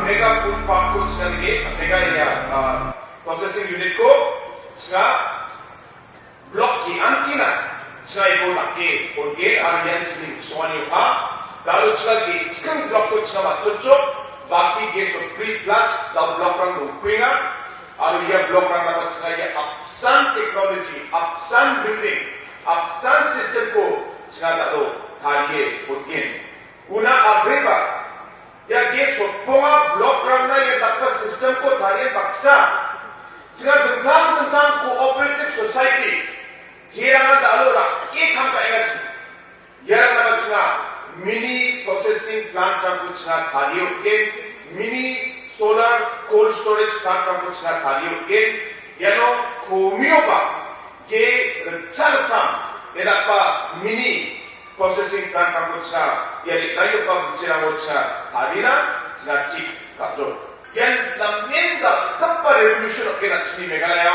mega food park ko cenga dige mega area processing unit ko cenga block ki antina cenga ibo nakge orge arian sini soani ha lalu cenga ki chicken block ko cenga 맞췄죠 baki ge so 3 plus da block rang ukringa aru ya block rang na cenga ye upsan technology upsan building upsan system ko cenga dalo thariye orgen una agreba ya ge soponga block rang na ye dapat system ko thariye baksa cenga tentang cooperative society jerangan dalo ra ke kam ka engat yarang na cenga mini processing plant rang ko cenga thariye orgen mini solar cold storage plant rang ko cenga thariye orgen yano komioba ge rechatam edapa mini processing plant rang ko cenga yari layo pa bisirang ko cenga tharina cenga chik kapjo yan lamen da kappa revolution of kena chini Meghalaya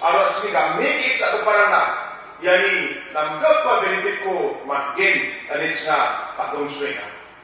aro chini ga make it sa parana yani nam kappa benefit ko matgen ani cenga kadong suena